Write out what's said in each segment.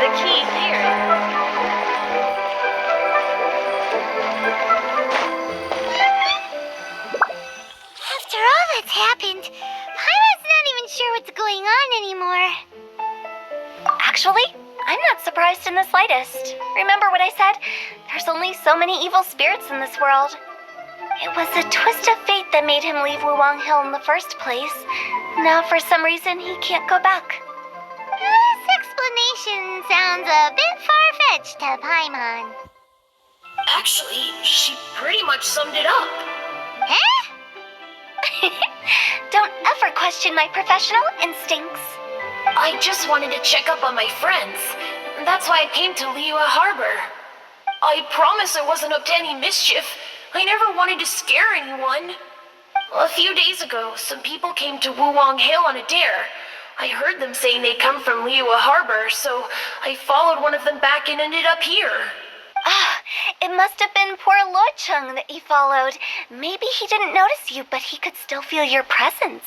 the key here. After all that's happened, Paimon's not even sure what's going on anymore. Actually, I'm not surprised in the slightest. Remember what I said? There's only so many evil spirits in this world. It was a twist of fate that made him leave Wuwang Hill in the first place. Now, for some reason, he can't go back. This explanation sounds a bit far-fetched to Paimon. Actually, she pretty much summed it up. Huh? Don't ever question my professional instincts. I just wanted to check up on my friends. That's why I came to Liyue Harbor. I promise I wasn't up to any mischief. I never wanted to scare anyone. A few days ago, some people came to Wuwang Hill on a dare. I heard them saying they'd come from Liyue Harbor, so I followed one of them back and ended up here. Ah, it must have been poor Luocheng that you followed. Maybe he didn't notice you, but he could still feel your presence.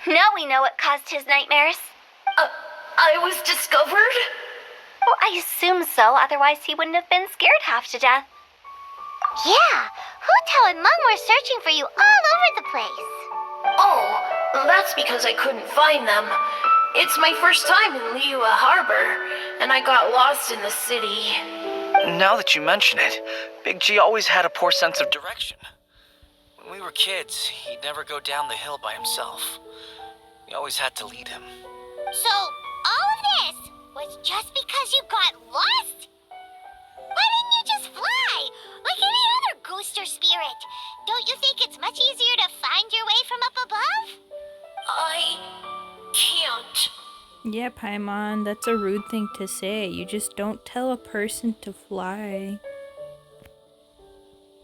Now we know what caused his nightmares. I was discovered? Well, I assume so, otherwise he wouldn't have been scared half to death. Yeah, Hu Tao and Meng were searching for you all over the place. Oh, that's because I couldn't find them. It's my first time in Liyue Harbor, and I got lost in the city. Now that you mention it, Big G always had a poor sense of direction. When we were kids, he'd never go down the hill by himself. We always had to lead him. So, all of this was just because you got lost? Why didn't you just fly? Like any other ghost or spirit? Don't you think it's much easier to find your way from up above? I can't. Yeah, Paimon, that's a rude thing to say. You just don't tell a person to fly.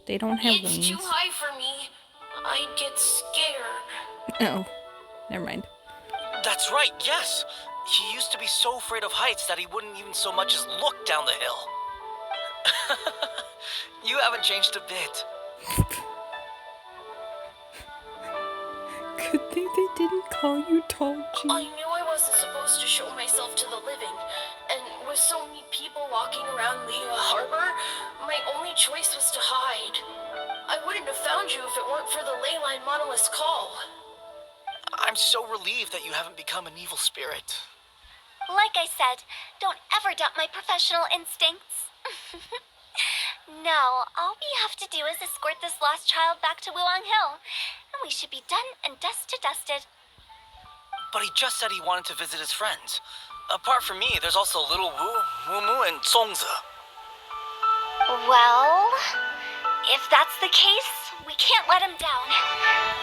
They don't have It's wings. too high for me. I'd get scared. Oh, never mind. That's right, yes! He used to be so afraid of heights that he wouldn't even so much as look down the hill. You haven't changed a bit. Good thing they didn't call you Tall G. I knew I wasn't supposed to show myself to the living, and with so many people walking around Liyue Harbor, my only choice was to hide. I wouldn't have found you if it weren't for the Leyline Monolith's call. I'm so relieved that you haven't become an evil spirit. Like I said, don't ever doubt my professional instincts. Now, all we have to do is escort this lost child back to Wuwang Hill, and we should be done and dusted. But he just said he wanted to visit his friends. Apart from me, there's also Little Wu, Mumu, and Songzi. Well, if that's the case, we can't let him down.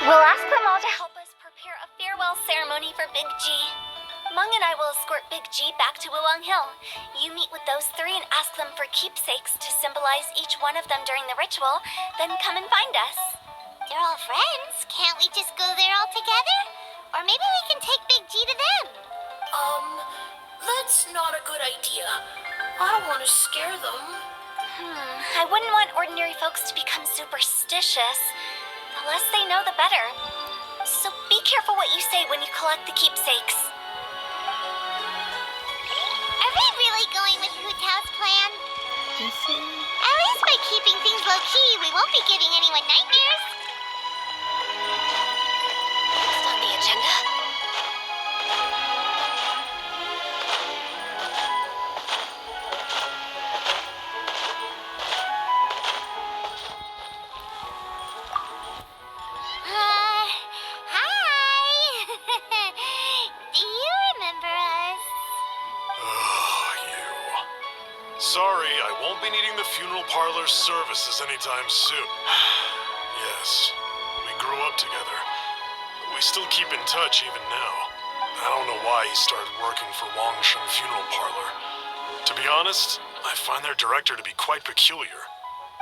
We'll ask them all to help us prepare a farewell ceremony for Big G. Meng and I will escort Big G back to Wuwang Hill. You meet with those three and ask them for keepsakes to symbolize each one of them during the ritual, then come and find us. They're all friends. Can't we just go there all together? Or maybe we can take Big G to them. That's not a good idea. I don't want to scare them. I wouldn't want ordinary folks to become superstitious. The less they know, the better. So be careful what you say when you collect the keepsakes. Are we really going with Hu Tao's plan? At least by keeping things low-key, we won't be giving anyone nightmares. Next on the agenda. Hi! Do you remember us? You. Sorry, I won't be needing the funeral parlor's services anytime soon. Yes, we grew up together. We still keep in touch even now. I don't know why he started working for Wangsheng Funeral Parlor. To be honest, I find their director to be quite peculiar.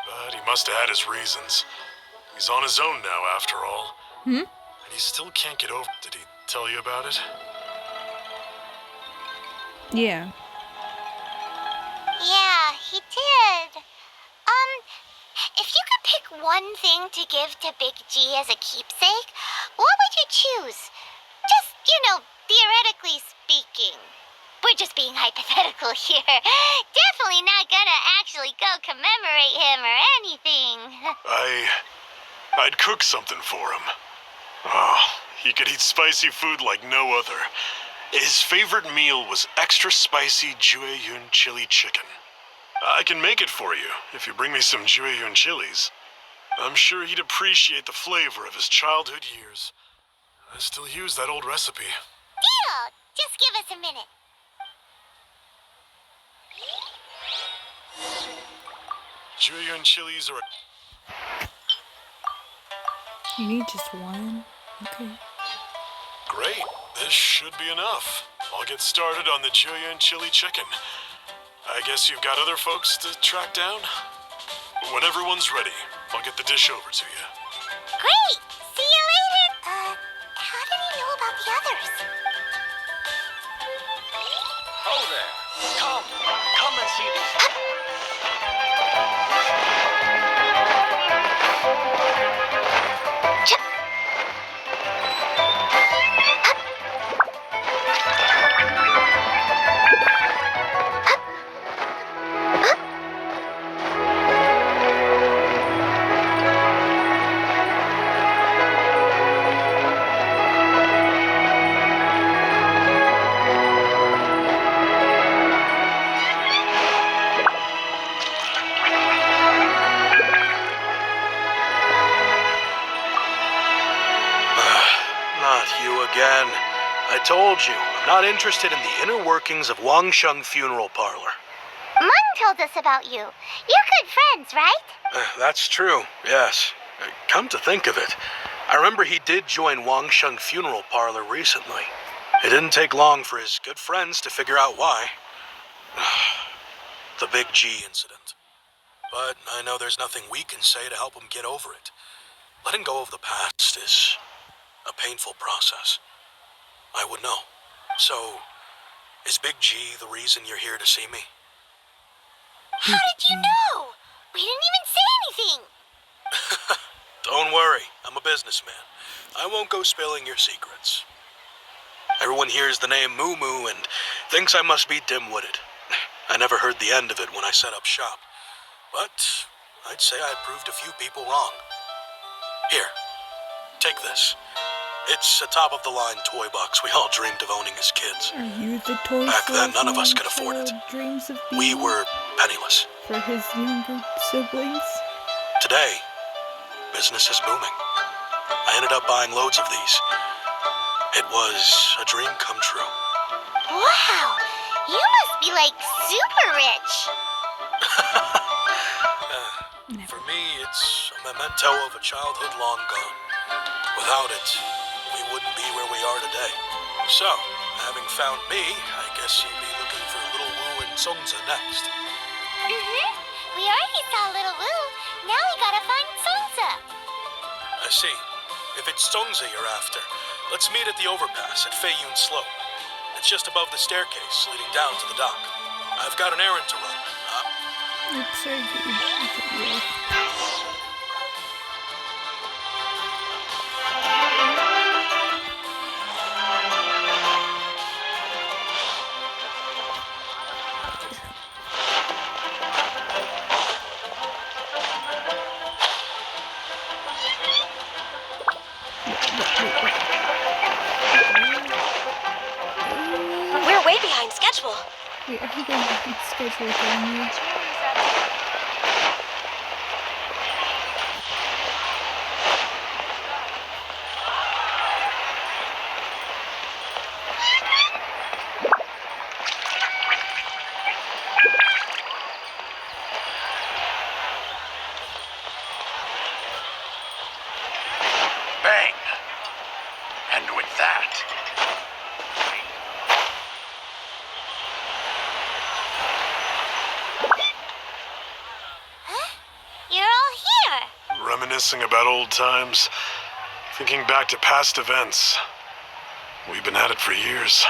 But he must have had his reasons. He's on his own now, after all. And he still can't get over. Did he tell you about it? Yeah. Yeah, he did. If you could pick one thing to give to Big G as a keepsake, what would you choose? Just, theoretically speaking. We're just being hypothetical here. Definitely not gonna actually go commemorate him or anything. I'd cook something for him. Oh, he could eat spicy food like no other. His favorite meal was extra spicy Jueyun chili chicken. I can make it for you if you bring me some Jueyun chilies. I'm sure he'd appreciate the flavor of his childhood years. I still use that old recipe. Deal! Just give us a minute. Jueyun chilies are You need just one? Okay. great. This should be enough. I'll get started on the Jueyun chili chicken. I guess you've got other folks to track down? When everyone's ready, I'll get the dish over to you. Great! See you later! How did he know about the others? Oh there. Come and see these. Not you again. I told you, I'm not interested in the inner workings of Wang Sheng Funeral Parlor. Mung told us about you. You're good friends, right? That's true, yes. Come to think of it, I remember he did join Wang Sheng Funeral Parlor recently. It didn't take long for his good friends to figure out why. The Big G incident. But I know there's nothing we can say to help him get over it. Letting go of the past is a painful process. I would know. So, is Big G the reason you're here to see me? How did you know? We didn't even say anything. Don't worry, I'm a businessman. I won't go spilling your secrets. Everyone hears the name Moo Moo and thinks I must be dim-witted. I never heard the end of it when I set up shop. But I'd say I proved a few people wrong. Here, take this. It's a top-of-the-line toy box we all dreamed of owning as kids. Are you the toy Back then, none of us could salesman afford it. child dreams of We being were penniless. for his younger siblings? Today, business is booming. I ended up buying loads of these. It was a dream come true. Wow! You must be like super rich. For me, it's a memento of a childhood long gone. Without it, we wouldn't be where we are today. So, having found me, I guess you'll be looking for Little Wu and Songza next. We already saw Little Wu. Now we gotta find Songza. I see. If it's Songza you're after, let's meet at the overpass at Feiyun Slope. It's just above the staircase leading down to the dock. I've got an errand to run. Oops, sorry, dude. We're way behind schedule. Wait, are you going to schedule family? Bang! And with that, You're all here. Reminiscing about old times, thinking back to past events. We've been at it for years.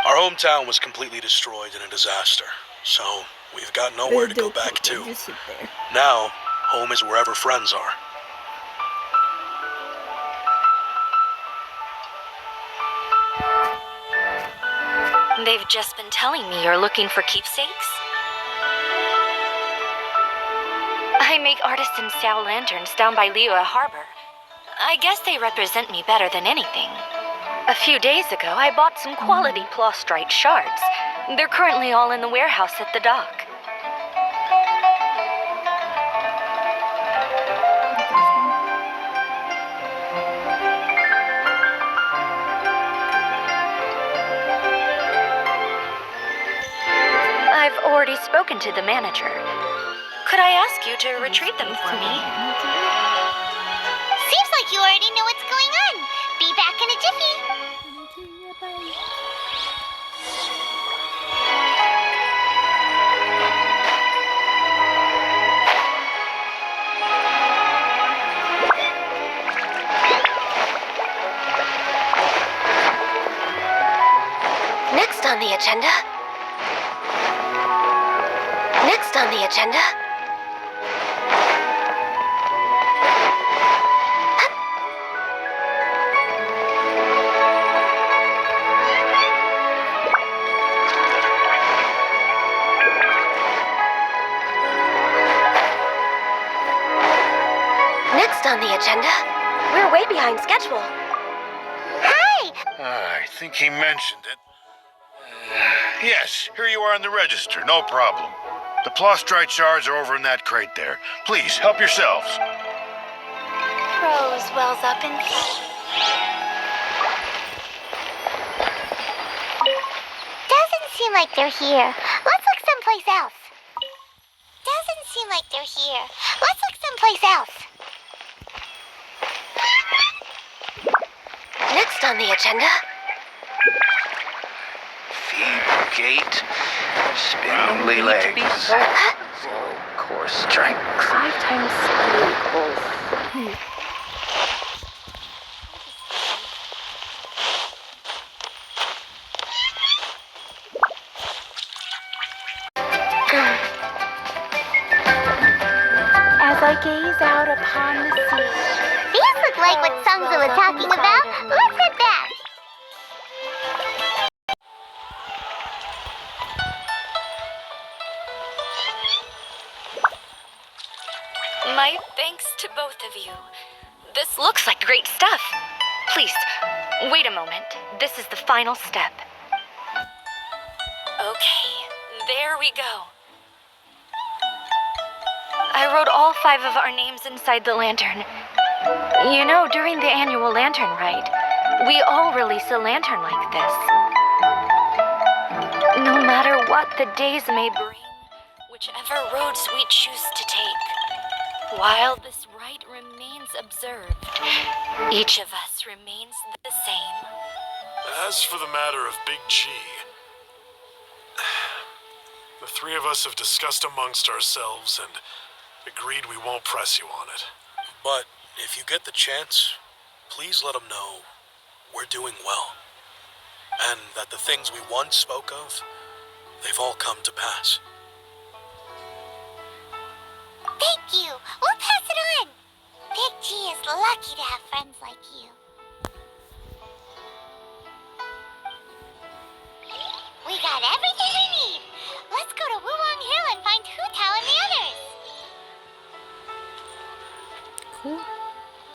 Our hometown was completely destroyed in a disaster, so we've got nowhere to go back to. Just sit there. Now, home is wherever friends are. They've just been telling me you're looking for keepsakes. I make artisan-style lanterns down by Liyue Harbor. I guess they represent me better than anything. A few days ago, I bought some quality Plostrite shards. They're currently all in the warehouse at the dock. I've already spoken to the manager. Could I ask you to retrieve them for me? Seems like you already know what's going on. Be back in a jiffy. Next on the agenda. Next on the agenda. Next on the agenda. We're way behind schedule. Hi! I think he mentioned it. Yes, here you are on the register, no problem. The Plostrite shards are over in that crate there. Please, help yourselves. Rose wells up in me. Doesn't seem like they're here. Let's look someplace else. Doesn't seem like they're here. Let's look someplace else. Next on the agenda. Feeble gait, spindly legs, low core strength. 5 times speed equals. As I gaze out upon the sea. These look like what Sungzu was talking about. Let's head back. My thanks to both of you. This looks like great stuff. Please, wait a moment. This is the final step. Okay, there we go. I wrote all 5 of our names inside the lantern. You know, during the annual lantern rite, we all release a lantern like this. No matter what the days may bring, whichever roads we choose to take, while this rite remains observed, each of us remains the same. As for the matter of Big G, the 3 of us have discussed amongst ourselves and agreed we won't press you on it. But if you get the chance, please let them know we're doing well. And that the things we once spoke of, they've all come to pass. Thank you. We'll pass it on. Big G is lucky to have friends like you. We got everything we